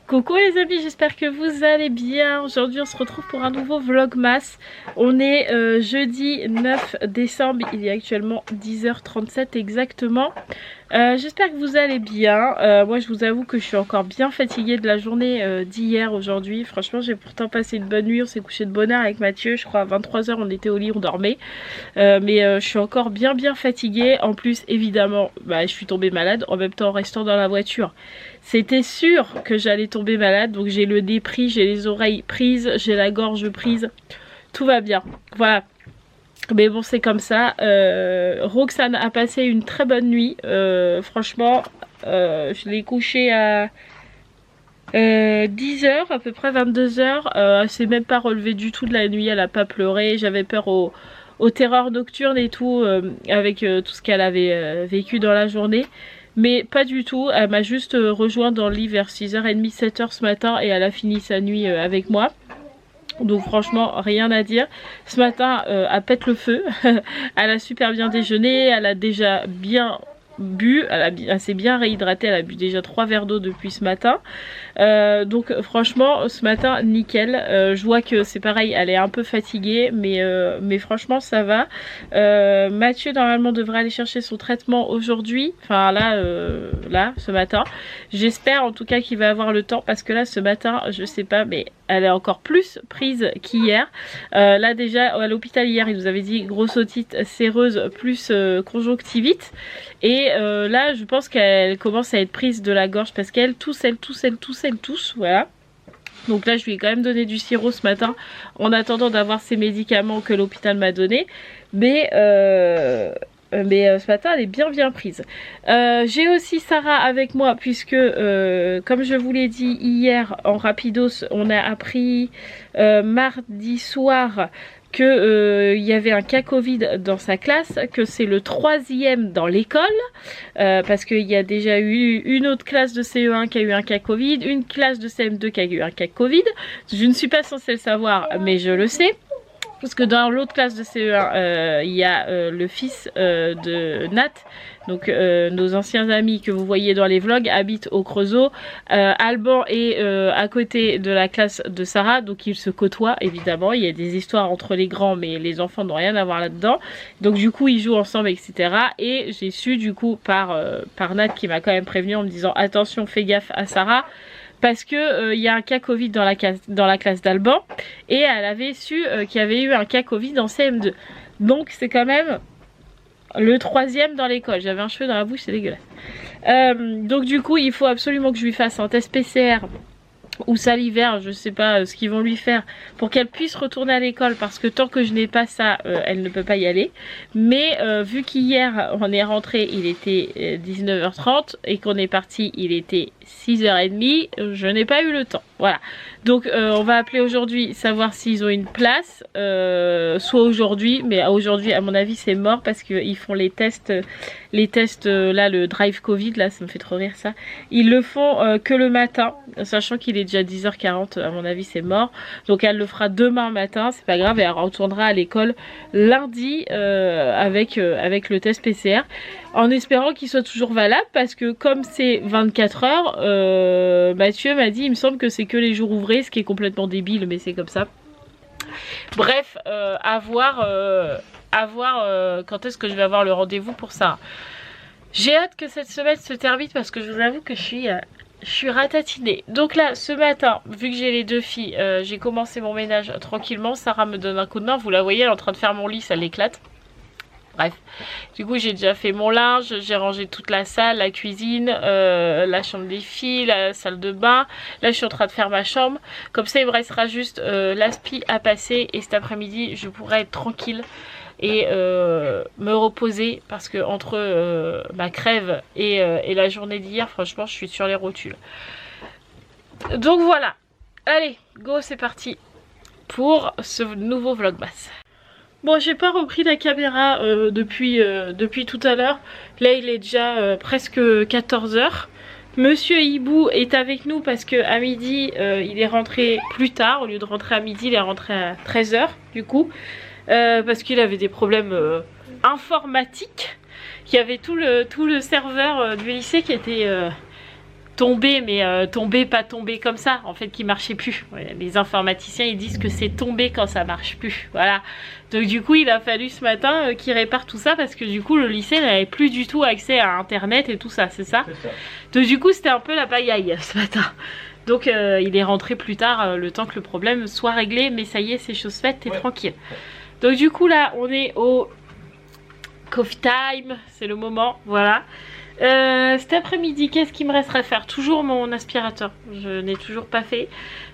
Coucou les amis, j'espère que vous allez bien. Aujourd'hui on se retrouve pour un nouveau vlogmas. On est jeudi 9 décembre, il est actuellement 10h37 exactement. J'espère que vous allez bien. Moi je vous avoue que je suis encore bien fatiguée de la journée d'hier aujourd'hui. Franchement j'ai pourtant passé une bonne nuit, on s'est couché de bonne heure avec Mathieu. Je crois à 23h on était au lit, on dormait. Mais je suis encore bien fatiguée. En plus évidemment je suis tombée malade en même temps en restant dans la voiture. C'était sûr que j'allais tomber malade, donc j'ai le nez pris, j'ai les oreilles prises, j'ai la gorge prise, tout va bien, voilà. Mais bon c'est comme ça. Roxane a passé une très bonne nuit, franchement je l'ai couchée à 10h, à peu près 22h, elle s'est même pas relevée du tout de la nuit, elle a pas pleuré, j'avais peur aux terreurs nocturnes et tout, avec tout ce qu'elle avait vécu dans la journée. Mais pas du tout, elle m'a juste rejoint dans le lit vers 6h30, 7h ce matin et elle a fini sa nuit avec moi. Donc franchement rien à dire. Ce matin elle pète le feu, elle a super bien déjeuné, elle a déjà bien bu, elle s'est bien réhydratée, elle a bu déjà 3 verres d'eau depuis ce matin. Donc franchement ce matin nickel. Je vois que c'est pareil, elle est un peu fatiguée mais franchement ça va. Mathieu normalement devrait aller chercher son traitement aujourd'hui, enfin là ce matin. J'espère en tout cas qu'il va avoir le temps parce que là ce matin je sais pas mais elle est encore plus prise qu'hier. Là déjà à l'hôpital hier il nous avait dit grosse otite séreuse plus conjonctivite. Et là je pense qu'elle commence à être prise de la gorge parce qu'elle tousse, voilà. Donc là je lui ai quand même donné du sirop ce matin en attendant d'avoir ces médicaments que l'hôpital m'a donné. Mais ce matin elle est bien prise. J'ai aussi Sarah avec moi puisque comme je vous l'ai dit hier en rapidos, on a appris mardi soir que il y avait un cas Covid dans sa classe, que c'est le 3e dans l'école, parce qu'il y a déjà eu une autre classe de CE1 qui a eu un cas Covid, une classe de CM2 qui a eu un cas Covid. Je ne suis pas censée le savoir, mais je le sais. Parce que dans l'autre classe de CE1, il y a le fils de Nat, donc nos anciens amis que vous voyez dans les vlogs habitent au Creusot. Alban est à côté de la classe de Sarah, donc ils se côtoient évidemment. Il y a des histoires entre les grands, mais les enfants n'ont rien à voir là-dedans. Donc du coup ils jouent ensemble, etc. Et j'ai su du coup par Nat qui m'a quand même prévenu en me disant attention, fais gaffe à Sarah. Parce que y a un cas Covid dans la classe d'Alban et elle avait su qu'il y avait eu un cas Covid en CM2. Donc c'est quand même le 3e dans l'école. J'avais un cheveu dans la bouche, c'est dégueulasse. Donc du coup il faut absolument que je lui fasse un test PCR ou salivaire, je sais pas ce qu'ils vont lui faire pour qu'elle puisse retourner à l'école parce que tant que je n'ai pas ça, elle ne peut pas y aller. Mais vu qu'hier on est rentré, il était 19h30 et qu'on est parti, il était 6h30, je n'ai pas eu le temps. Voilà. Donc on va appeler aujourd'hui, savoir s'ils ont une place, soit aujourd'hui, mais aujourd'hui à mon avis c'est mort parce qu'ils font les tests là, le drive Covid, là ça me fait trop rire ça. Ils le font que le matin, sachant qu'il est déjà 10h40, à mon avis c'est mort. Donc elle le fera demain matin, c'est pas grave, et elle retournera à l'école lundi avec le test PCR. En espérant qu'il soit toujours valable parce que comme c'est 24 heures, Mathieu m'a dit il me semble que c'est que les jours ouvrés, ce qui est complètement débile mais c'est comme ça. Bref, à voir quand est-ce que je vais avoir le rendez-vous pour ça. J'ai hâte que cette semaine se termine parce que je vous avoue que je suis ratatinée. Donc là, ce matin, vu que j'ai les deux filles, j'ai commencé mon ménage tranquillement. Sarah me donne un coup de main, vous la voyez, elle est en train de faire mon lit, ça l'éclate. Bref, du coup j'ai déjà fait mon linge, j'ai rangé toute la salle, la cuisine, la chambre des filles, la salle de bain. Là je suis en train de faire ma chambre. Comme ça il me restera juste l'aspi à passer et cet après-midi je pourrai être tranquille et me reposer parce que entre ma crève et la journée d'hier, franchement je suis sur les rotules. Donc voilà, allez go, c'est parti pour ce nouveau vlogmas. Bon, j'ai pas repris la caméra depuis tout à l'heure. Là il est déjà presque 14h. Monsieur Hibou est avec nous parce que à midi il est rentré plus tard. Au lieu de rentrer à midi, il est rentré à 13 h du coup. Parce qu'il avait des problèmes informatiques. Il y avait tout le serveur du lycée qui était tombé, mais tombé, pas tombé comme ça, en fait, qui marchait plus. Ouais, les informaticiens, ils disent que c'est tombé quand ça marche plus. Voilà. Donc du coup, il a fallu ce matin qu'il répare tout ça parce que du coup, le lycée n'avait plus du tout accès à Internet et tout ça, c'est ça? C'est ça. Donc du coup, c'était un peu la pagaille ce matin. Donc il est rentré plus tard, le temps que le problème soit réglé, mais ça y est, c'est chose faite, t'es tranquille. Donc du coup, là, on est au coffee time, c'est le moment, voilà. Cet après-midi, qu'est-ce qu'il me resterait à faire? Toujours mon aspirateur, je n'ai toujours pas fait.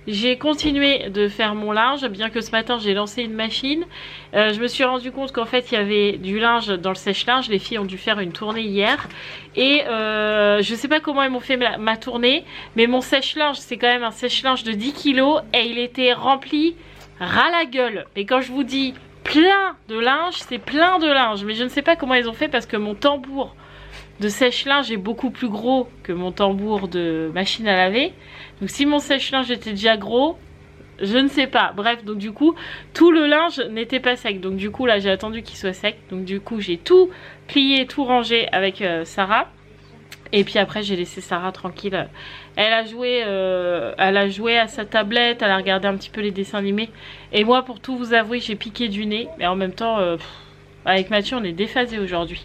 J'ai continué de faire mon linge, bien que ce matin j'ai lancé une machine. Je me suis rendu compte qu'en fait il y avait du linge dans le sèche-linge. Les filles ont dû faire une tournée hier. Et je sais pas comment elles m'ont fait ma tournée, mais mon sèche-linge, c'est quand même un sèche-linge de 10 kg et il était rempli ras la gueule. Et quand je vous dis plein de linge, c'est plein de linge. Mais je ne sais pas comment ils ont fait parce que mon tambour de sèche-linge est beaucoup plus gros que mon tambour de machine à laver. Donc si mon sèche-linge était déjà gros, je ne sais pas. Bref, donc du coup, tout le linge n'était pas sec. Donc du coup, là, j'ai attendu qu'il soit sec. Donc du coup, j'ai tout plié, tout rangé avec Sarah. Et puis après, j'ai laissé Sarah tranquille. Elle a joué à sa tablette, elle a regardé un petit peu les dessins animés. Et moi, pour tout vous avouer, j'ai piqué du nez. Mais en même temps, avec Mathieu, on est déphasé aujourd'hui.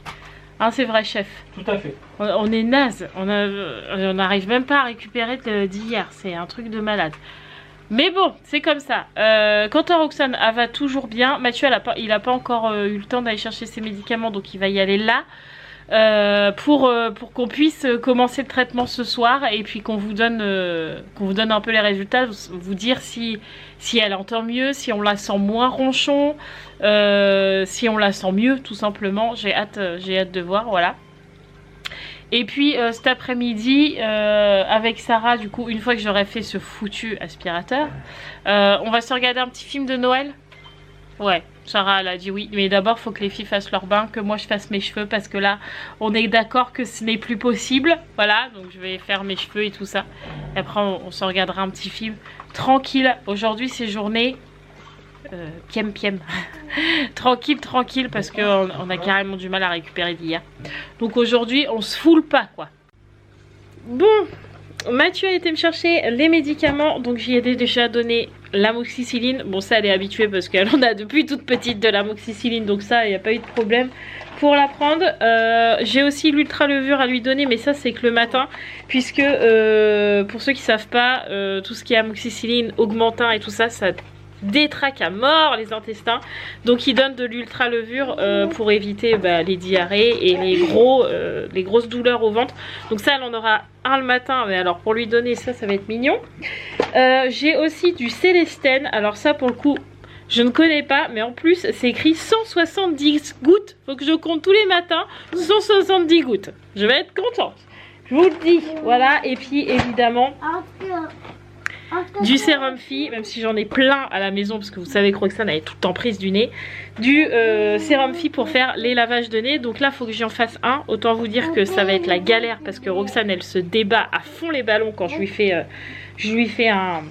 Hein, c'est vrai, chef. Tout à fait. On est naze. On n'arrive même pas à récupérer d'hier. C'est un truc de malade. Mais bon, c'est comme ça. Quant à Roxane, elle va toujours bien. Mathieu, il n'a pas encore eu le temps d'aller chercher ses médicaments, donc il va y aller là. Pour qu'on puisse commencer le traitement ce soir et puis qu'on vous donne un peu les résultats, vous dire si elle entend mieux, si on la sent moins ronchon, si on la sent mieux tout simplement. J'ai hâte de voir, voilà. Et puis cet après-midi avec Sarah, du coup, une fois que j'aurai fait ce foutu aspirateur, on va se regarder un petit film de Noël. Ouais, Sarah elle a dit oui, mais d'abord faut que les filles fassent leur bain, que moi je fasse mes cheveux parce que là on est d'accord que ce n'est plus possible. Voilà, donc je vais faire mes cheveux et tout ça. Et après on se regardera un petit film tranquille. Aujourd'hui c'est journée piem. tranquille parce qu'on a carrément du mal à récupérer d'hier. Donc aujourd'hui on se foule pas quoi. Bon, Mathieu a été me chercher les médicaments, donc j'y ai déjà donné l'amoxicilline. Bon, ça elle est habituée parce qu'elle en a depuis toute petite de l'amoxicilline, donc ça il n'y a pas eu de problème pour la prendre. J'ai aussi l'ultra levure à lui donner, mais ça c'est que le matin, puisque pour ceux qui ne savent pas, tout ce qui est amoxicilline, augmentin et tout ça, ça détraque à mort les intestins. Donc il donne de l'ultra levure pour éviter les diarrhées et les grosses douleurs au ventre. Donc ça elle en aura un le matin, mais alors pour lui donner ça va être mignon. J'ai aussi du Célestène. Alors ça pour le coup je ne connais pas, mais en plus c'est écrit 170 gouttes. Faut que je compte tous les matins 170 gouttes. Je vais être contente, je vous le dis. Voilà, et puis évidemment du sérum fille, même si j'en ai plein à la maison parce que vous savez que Roxane elle est tout le temps prise du nez. Du sérum fille pour faire les lavages de nez. Donc là faut que j'en fasse un. Autant vous dire que ça va être la galère parce que Roxane elle se débat à fond les ballons quand je lui fais un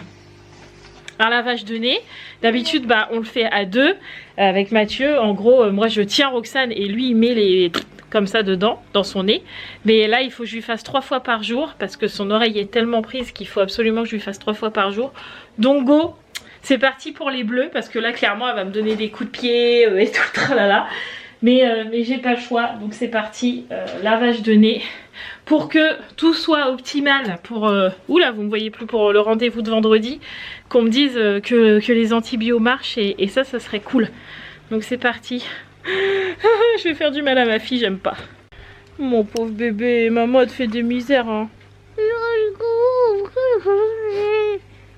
lavage de nez. D'habitude on le fait à deux avec Mathieu. En gros moi je tiens Roxane et lui il met les comme ça dedans, dans son nez. Mais là il faut que je lui fasse 3 fois par jour parce que son oreille est tellement prise qu'il faut absolument que je lui fasse 3 fois par jour. Donc go, c'est parti pour les bleus parce que là clairement elle va me donner des coups de pied et tout le tralala. Mais j'ai pas le choix, donc c'est parti, lavage de nez pour que tout soit optimal pour oula vous me voyez plus pour le rendez-vous de vendredi, qu'on me dise que les antibiotiques marchent et ça serait cool. Donc c'est parti. Je vais faire du mal à ma fille, j'aime pas. Mon pauvre bébé, maman elle te fait des misères hein.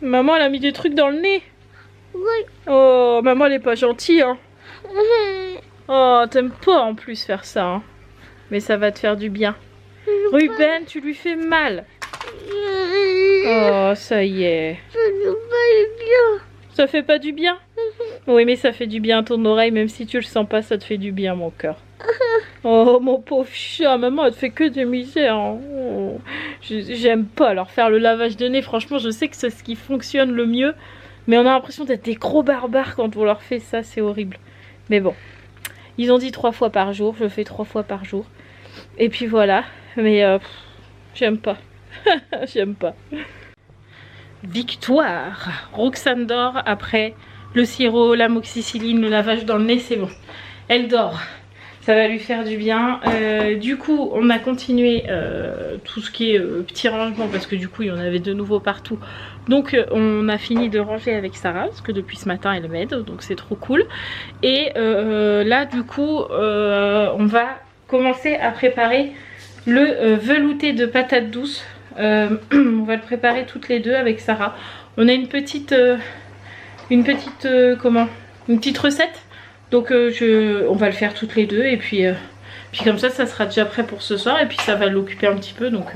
Maman elle a mis des trucs dans le nez. Oh maman elle est pas gentille hein. Oh t'aimes pas en plus faire ça hein. Mais ça va te faire du bien. Ruben tu lui fais mal. Oh ça y est. Ça fait pas du bien? Oui mais ça fait du bien à ton oreille, même si tu le sens pas, ça te fait du bien mon cœur. Oh mon pauvre chat, maman elle te fait que des misères. Hein. Oh. J'aime pas leur faire le lavage de nez, franchement je sais que c'est ce qui fonctionne le mieux. Mais on a l'impression d'être des gros barbares quand on leur fait ça, c'est horrible. Mais bon, ils ont dit 3 fois par jour, je fais 3 fois par jour. Et puis voilà, mais j'aime pas, j'aime pas. Victoire, Roxane dort après le sirop, l'amoxicilline, le lavage dans le nez, c'est bon. Elle dort. Ça va lui faire du bien. Du coup, on a continué tout ce qui est petit rangement parce que du coup, il y en avait de nouveau partout. Donc, on a fini de ranger avec Sarah parce que depuis ce matin, elle m'aide. Donc, c'est trop cool. Et là, du coup, on va commencer à préparer le velouté de patates douces. On va le préparer toutes les deux avec Sarah. On a une petite recette. Donc on va le faire toutes les deux et puis comme ça sera déjà prêt pour ce soir et puis ça va l'occuper un petit peu donc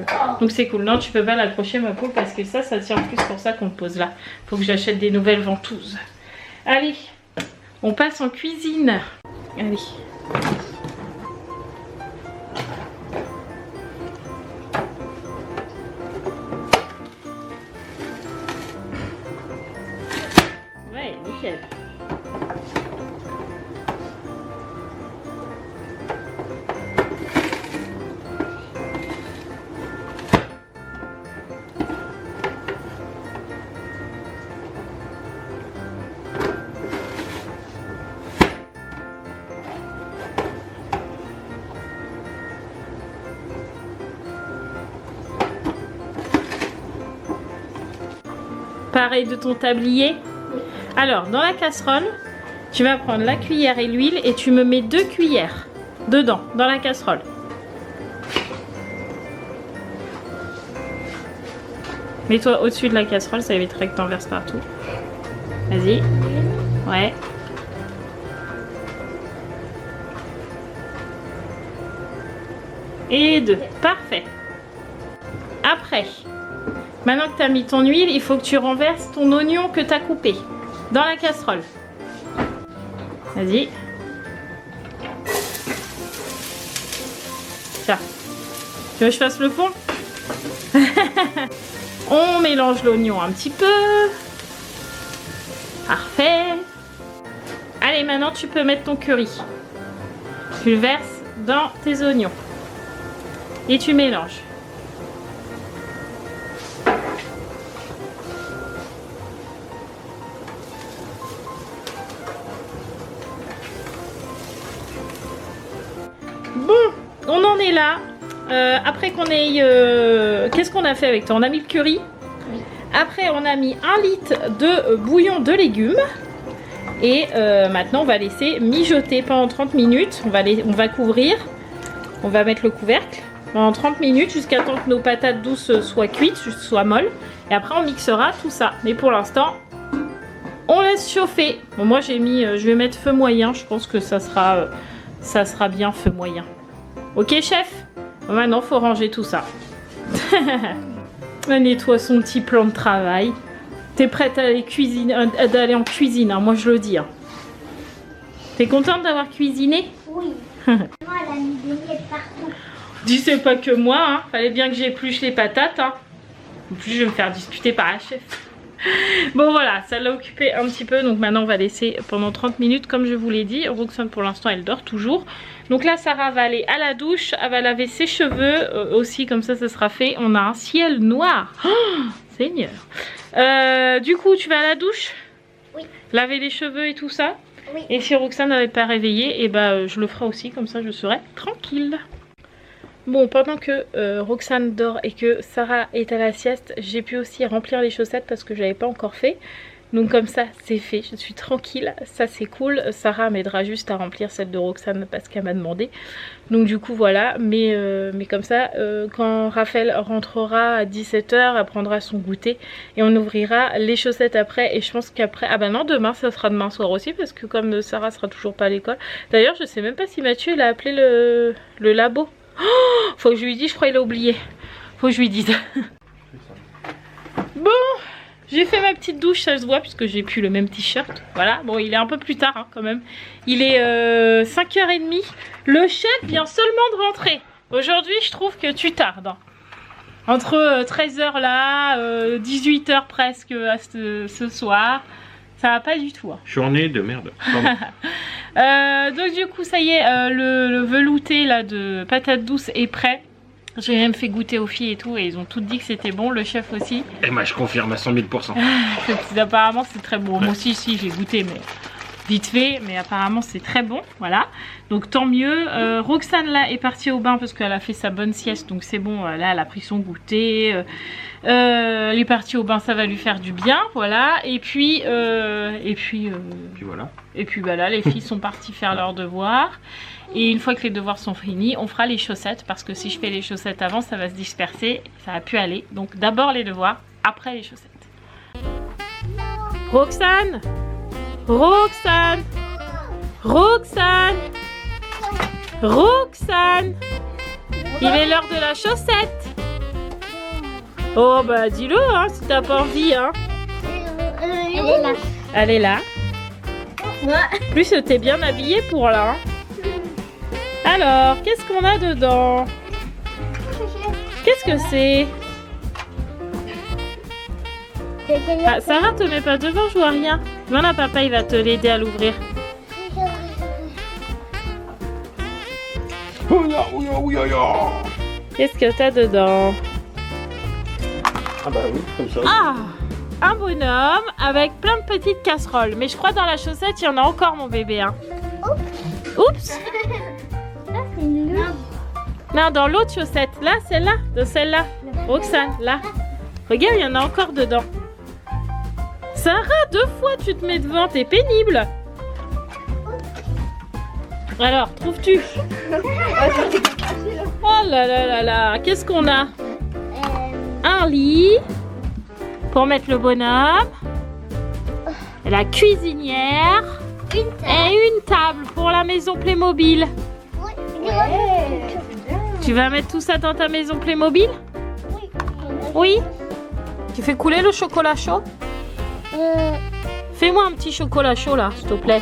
c'est cool. Non tu peux pas l'accrocher ma peau parce que ça tient plus pour ça qu'on le pose là. Faut que j'achète des nouvelles ventouses. Allez, on passe en cuisine. Allez. Ouais, nickel. Pareil de ton tablier. Alors dans la casserole tu vas prendre la cuillère et l'huile et tu me mets 2 cuillères dedans dans la casserole. Mets-toi au-dessus de la casserole, ça évitera que t'en verses partout. Vas-y. Ouais. Et 2. Parfait. Après, maintenant que tu as mis ton huile, il faut que tu renverses ton oignon que tu as coupé dans la casserole. Vas-y. Tiens. Tu veux que je fasse le fond? On mélange l'oignon un petit peu. Parfait. Allez, maintenant tu peux mettre ton curry. Tu le verses dans tes oignons. Et tu mélanges. Bon, on en est là. Après qu'on ait... Qu'est-ce qu'on a fait avec toi? On a mis le curry. Oui. Après, on a mis 1 litre de bouillon de légumes. Et maintenant, on va laisser mijoter pendant 30 minutes. On va couvrir. On va mettre le couvercle pendant 30 minutes jusqu'à temps que nos patates douces soient cuites, soient molles. Et après, on mixera tout ça. Mais pour l'instant, on laisse chauffer. Bon, moi, j'ai mis... je vais mettre feu moyen. Je pense que ça sera bien feu moyen. Ok, chef? Maintenant, faut ranger tout ça. Nettoie son petit plan de travail. T'es prête à d'aller en cuisine, hein, moi je le dis. Hein. T'es contente d'avoir cuisiné? Oui. Moi, elle a mis des miettes partout. Dis, c'est pas que moi, hein. Fallait bien que j'épluche les patates. Hein. En plus, je vais me faire disputer par la chef. Bon voilà, ça l'a occupé un petit peu. Donc maintenant on va laisser pendant 30 minutes comme je vous l'ai dit. Roxane pour l'instant elle dort toujours. Donc là Sarah va aller à la douche. Elle va laver ses cheveux aussi, comme ça sera fait. On a un ciel noir. Oh, Seigneur. Du coup tu vas à la douche? Oui. Laver les cheveux et tout ça? Oui. Et si Roxane n'avait pas réveillé, et je le ferai aussi, comme ça je serai tranquille. Bon, pendant que Roxane dort et que Sarah est à la sieste, j'ai pu aussi remplir les chaussettes parce que je n'avais pas encore fait. Donc comme ça, c'est fait, je suis tranquille, ça c'est cool. Sarah m'aidera juste à remplir celle de Roxane parce qu'elle m'a demandé. Donc du coup voilà, mais comme ça, quand Raphaël rentrera à 17 h, elle prendra son goûter et on ouvrira les chaussettes après. Et je pense qu'après, ah bah non, demain ça sera demain soir aussi parce que comme Sarah sera toujours pas à l'école. D'ailleurs je sais même pas si Mathieu il a appelé le labo. Oh, faut que je lui dise, je crois qu'il a oublié. Faut que je lui dise. Bon, J'ai fait ma petite douche, ça se voit puisque j'ai plus le même t-shirt. Voilà, bon il est un peu plus tard hein, quand même. Il est 5h30. Le chef vient seulement de rentrer. Aujourd'hui je trouve que tu tardes. Hein. Entre 13h là, 18h presque ce soir. Ça va pas du tout. Hein. Journée de merde. Donc du coup ça y est, le velouté là de patates douces est prêt. J'ai même fait goûter aux filles et tout et ils ont toutes dit que c'était bon, le chef aussi. Et moi je confirme à 100 000%. Apparemment c'est très bon. Moi aussi si j'ai goûté mais vite fait, mais apparemment c'est très bon, voilà. Donc tant mieux. Roxane là est partie au bain parce qu'elle a fait sa bonne sieste, donc c'est bon. Là elle a pris son goûter. Elle est partie au bain, ça va lui faire du bien, voilà. Et puis voilà. Et puis bah là les filles sont parties faire leurs devoirs. Et une fois que les devoirs sont finis, on fera les chaussettes parce que si je fais les chaussettes avant, ça va se disperser, ça va plus aller. Donc d'abord les devoirs, après les chaussettes. Roxane, Roxane, Roxane, Roxane, il est l'heure de la chaussette. Oh bah dis-le hein, si t'as pas envie hein. Elle est là. Elle est là. En plus t'es bien habillée pour là. Hein. Alors, qu'est-ce qu'on a dedans? Qu'est-ce que c'est? Ah, Sarah, te mets pas devant, je vois rien. Voilà, papa, il va te l'aider à l'ouvrir. Qu'est-ce que t'as dedans? Ah bah oui, comme ça. Ah! Un bonhomme avec plein de petites casseroles. Mais je crois dans la chaussette, il y en a encore, mon bébé. Hein. Oups! Non, dans l'autre chaussette. Là, celle-là. De celle-là. Roxane, là. Regarde, il y en a encore dedans. Sarah, 2 fois tu te mets devant. T'es pénible. Alors, trouves-tu? Oh là là là là. Qu'est-ce qu'on a? Un lit. Pour mettre le bonhomme. La cuisinière. Et une table pour la maison Playmobil. Tu vas mettre tout ça dans ta maison Playmobil? Oui. Tu fais couler le chocolat chaud? Fais-moi un petit chocolat chaud là, s'il te plaît.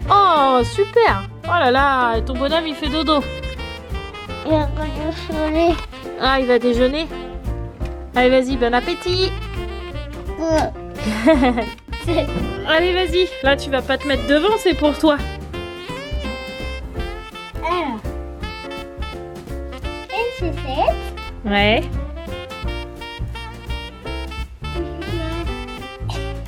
Oh, super. Oh là là, ton bonhomme il fait dodo. Ah, il va déjeuner. Allez, vas-y, bon appétit. Allez, vas-y. Là, tu vas pas te mettre devant, c'est pour toi. Alors, une chaussette. Ouais.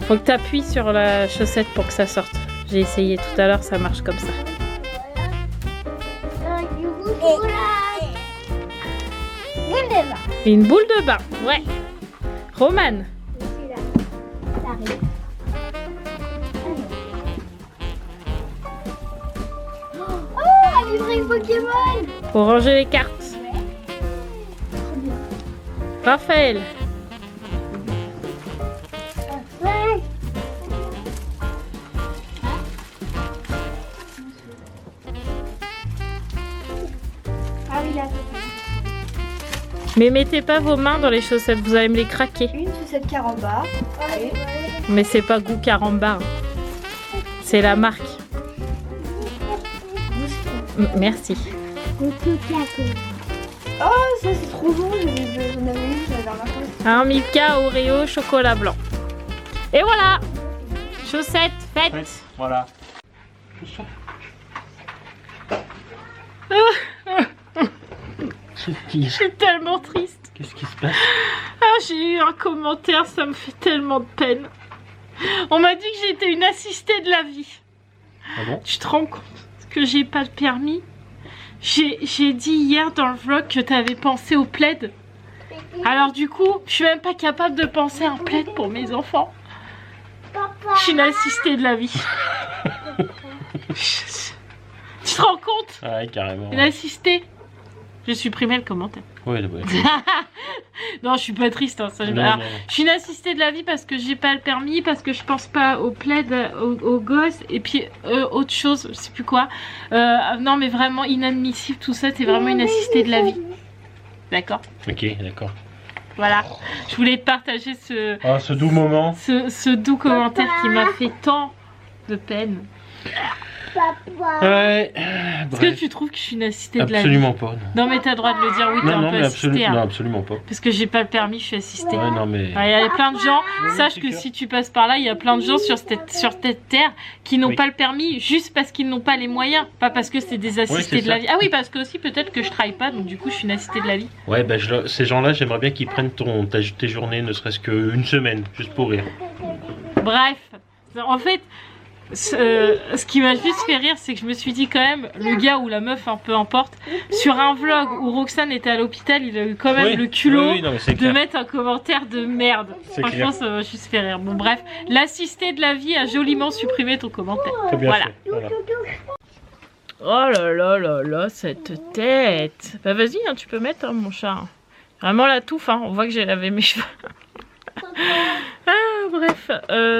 Faut que tu appuies sur la chaussette pour que ça sorte. J'ai essayé tout à l'heure, ça marche comme ça. Boule de bain. Une boule de bain, ouais. Romane. Oh, un livret Pokémon. Pour ranger les cartes. Raphaël. Ouais. Ah oui, là. Mais mettez pas vos mains dans les chaussettes, vous allez me les craquer. Une chaussette Caramba. Mais c'est pas goût Caramba. Hein. C'est la marque. Merci. Le tout plateau. Oh, ça c'est trop bon. J'en avais une, j'avais remarqué. Un Milka Oreo chocolat blanc. Et voilà. Chaussettes faites. Voilà. Je suis tellement triste. Qu'est-ce qui se passe? Ah, j'ai eu un commentaire, ça me fait tellement de peine. On m'a dit que j'étais une assistée de la vie. Ah bon? Tu te rends compte que j'ai pas le permis? J'ai dit hier dans le vlog que t'avais pensé au plaid. Alors du coup, je suis même pas capable de penser à un plaid pour mes enfants. Je suis une assistée de la vie. Tu te rends compte? Ouais, carrément. Une assistée. J'ai supprimé le commentaire. Ouais. Non, je suis pas triste. Hein, ça, Non, alors, non. je suis une assistée de la vie parce que j'ai pas le permis, parce que je pense pas au plaid, aux gosses, et puis autre chose, je sais plus quoi. Non, mais vraiment inadmissible tout ça. T'es vraiment une assistée de la vie. D'accord? Ok, d'accord. Voilà, je voulais partager ce doux moment. ce doux commentaire qui m'a fait tant de peine. Papa. Ouais. Est-ce que tu trouves que je suis une assistée de la vie? Absolument pas. Non mais t'as le droit de le dire, oui t'es un peu assistée. Hein. Non, absolument pas. Parce que j'ai pas le permis, je suis assistée. Ouais, non mais... Il y a plein de gens, sache c'est que clair. si tu passes par là, il y a plein de gens sur cette terre qui n'ont pas le permis juste parce qu'ils n'ont pas les moyens, pas parce que c'est des assistés de la vie. Ah oui, parce que aussi peut-être que je travaille pas, donc du coup je suis une assistée de la vie. Ouais, bah, ces gens-là, j'aimerais bien qu'ils prennent tes journées, ne serait-ce qu'une semaine, juste pour rire. Bref, en fait, ce qui m'a juste fait rire, c'est que je me suis dit quand même, le gars ou la meuf, peu importe, sur un vlog où Roxane était à l'hôpital, il a eu quand même le culot de mettre un commentaire de merde. Franchement, ça m'a juste fait rire. Bon bref, l'assisté de la vie a joliment supprimé ton commentaire. Bien Voilà. fait, voilà. Oh là là là là, cette tête. Bah vas-y, hein, tu peux mettre hein, mon chat. Vraiment la touffe, hein. On voit que j'ai lavé mes cheveux. Ah, bref,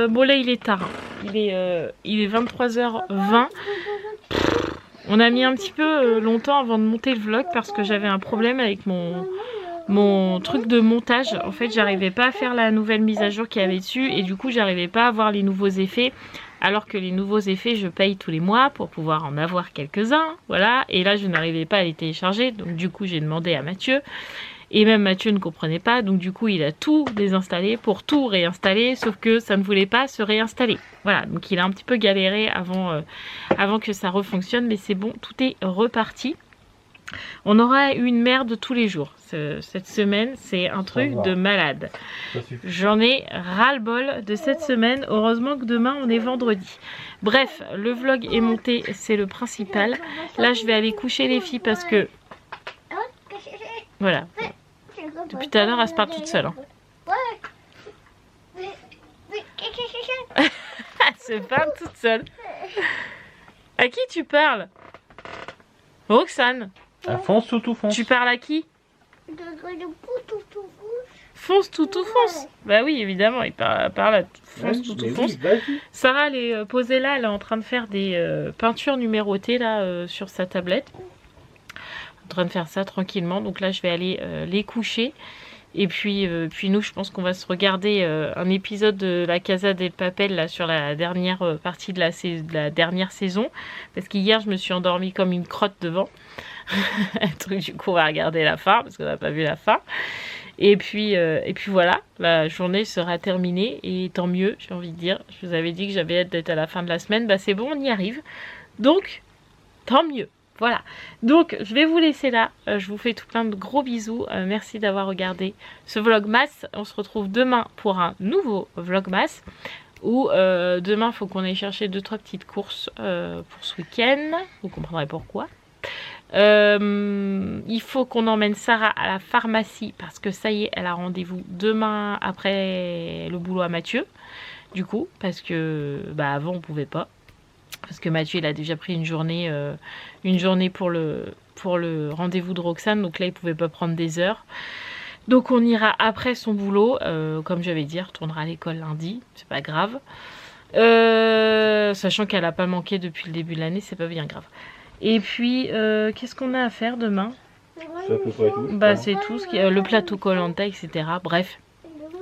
bon là il est tard. Il est 23h20. On a mis un petit peu longtemps avant de monter le vlog parce que j'avais un problème avec mon truc de montage. En fait, j'arrivais pas à faire la nouvelle mise à jour qu'il y avait dessus et du coup, j'arrivais pas à avoir les nouveaux effets. Alors que les nouveaux effets, je paye tous les mois pour pouvoir en avoir quelques-uns. Voilà, et là, je n'arrivais pas à les télécharger. Donc du coup, j'ai demandé à Mathieu. Et même Mathieu ne comprenait pas, donc du coup il a tout désinstallé pour tout réinstaller, sauf que ça ne voulait pas se réinstaller. Voilà, donc il a un petit peu galéré avant que ça refonctionne, mais c'est bon, tout est reparti. On aura une merde tous les jours. Cette semaine, c'est un truc de malade. J'en ai ras-le-bol de cette semaine. Heureusement que demain, on est vendredi. Bref, le vlog est monté, c'est le principal. Là, je vais aller coucher les filles parce que... Voilà. Depuis tout à l'heure, elle se parle toute seule. Hein. Elle se parle toute seule. À qui tu parles? Roxane. Fonce tout fonce. Tu parles à qui? Fonce tout fonce. Bah oui, évidemment, il parle à fonce tout fonce. Sarah, elle est posée là, elle est en train de faire des peintures numérotées là sur sa tablette. En train de faire ça tranquillement, donc là je vais aller les coucher et puis nous je pense qu'on va se regarder un épisode de la Casa del Papel là sur la dernière partie de la dernière saison parce qu'hier je me suis endormie comme une crotte devant du coup on va regarder la fin parce qu'on n'a pas vu la fin et puis voilà, la journée sera terminée et tant mieux, j'ai envie de dire. Je vous avais dit que j'avais hâte d'être à la fin de la semaine, bah c'est bon, on y arrive, donc tant mieux. Voilà, donc je vais vous laisser là, je vous fais tout plein de gros bisous, merci d'avoir regardé ce vlogmas, on se retrouve demain pour un nouveau vlogmas, où demain il faut qu'on aille chercher 2-3 petites courses pour ce week-end, vous comprendrez pourquoi. Il faut qu'on emmène Sarah à la pharmacie parce que ça y est, elle a rendez-vous demain après le boulot à Mathieu, du coup, parce que bah avant on pouvait pas. Parce que Mathieu il a déjà pris une journée pour le rendez-vous de Roxane, donc là il pouvait pas prendre des heures. Donc on ira après son boulot, comme j'avais dit, retournera à l'école lundi, c'est pas grave. Sachant qu'elle a pas manqué depuis le début de l'année, c'est pas bien grave. Et puis qu'est-ce qu'on a à faire demain? C'est à peu près tout. Bah c'est tout, le plateau Koh-Lanta, etc. Bref.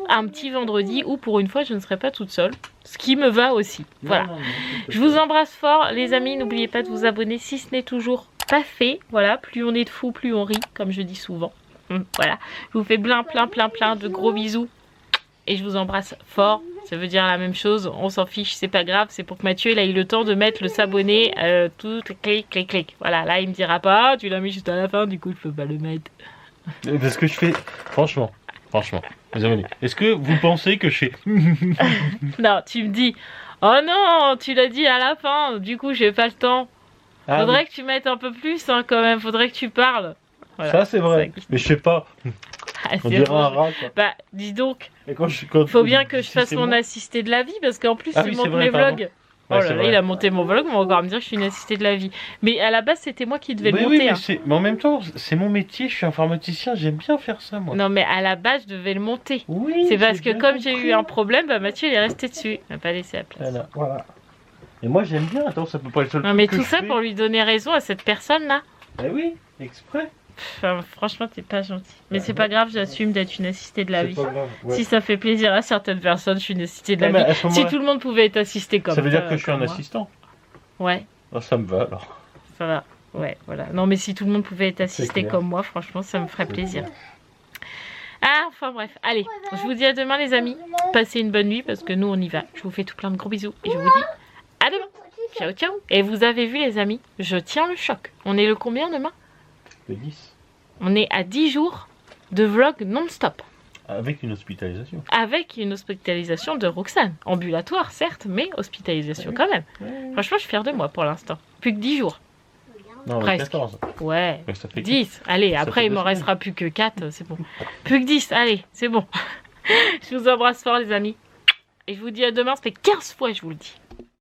Un petit vendredi où pour une fois je ne serai pas toute seule, ce qui me va aussi. Voilà. Je vous embrasse fort les amis, n'oubliez pas de vous abonner si ce n'est toujours pas fait. Voilà, plus on est de fous, plus on rit, comme je dis souvent. Voilà, je vous fais plein de gros bisous et je vous embrasse fort. Ça veut dire la même chose, on s'en fiche, c'est pas grave, c'est pour que Mathieu il a eu le temps de mettre le s'abonner, tout clic. Voilà, là il me dira pas, ah, tu l'as mis juste à la fin, du coup je peux pas le mettre. Parce que je fais, franchement, les amis, est-ce que vous pensez que je fais... Non, tu me dis, oh non, tu l'as dit à la fin, du coup j'ai pas le temps. Faudrait que tu mettes un peu plus hein, quand même, faudrait que tu parles. Voilà, ça c'est vrai, mais je sais pas. On dirait un rat quoi. Bah dis donc, quand faut bien que je fasse mon assisté de la vie parce qu'en plus il monte mes vlogs. Oh là là, il a monté mon vlog, mais on va encore me dire que je suis une assistée de la vie. Mais à la base, c'était moi qui devais le monter. Oui, mais en même temps, c'est mon métier, je suis informaticien, j'aime bien faire ça, moi. Non, mais à la base, je devais le monter. Oui. C'est parce que comme j'ai eu un problème, bah, Mathieu, il est resté dessus. Il m'a pas laissé la place. Voilà. Et moi, j'aime bien. Attends, ça peut pas être le seul. Non, mais tout ça pour lui donner raison à cette personne-là. Eh oui, exprès. Enfin, franchement, t'es pas gentil. Mais c'est pas grave, j'assume d'être une assistée de la C'est vie. pas grave. Ouais. Si ça fait plaisir à certaines personnes, je suis une assistée de la Non, mais vie. à ce Si moment-là, tout le monde pouvait être assisté comme ça veut toi, dire que je suis comme un moi. assistant. Ouais, Ah, ça me va alors. ça va. Ouais, voilà. Non, mais si tout le monde pouvait être assisté clair. comme moi, franchement, ça me ferait C'est plaisir. clair. Ah, enfin bref. Allez, je vous dis à demain, les amis. Passez une bonne nuit parce que nous, on y va. Je vous fais tout plein de gros bisous et je vous dis à demain. Ciao, ciao. Et vous avez vu, les amis, je tiens le choc. On est le combien demain? Le 10. On est à 10 jours de vlog non-stop. Avec une hospitalisation. Avec une hospitalisation de Roxane. Ambulatoire, certes, mais hospitalisation quand même. Franchement, je suis fière de moi pour l'instant. Plus que 10 jours. Non, Presque. 14. Ouais. Mais ça fait 10. Allez, Ça après, fait il m'en 2 semaines. restera plus que 4. C'est bon. Plus que 10. Allez, c'est bon. Je vous embrasse fort, les amis. Et je vous dis à demain. Ça fait 15 fois, je vous le dis.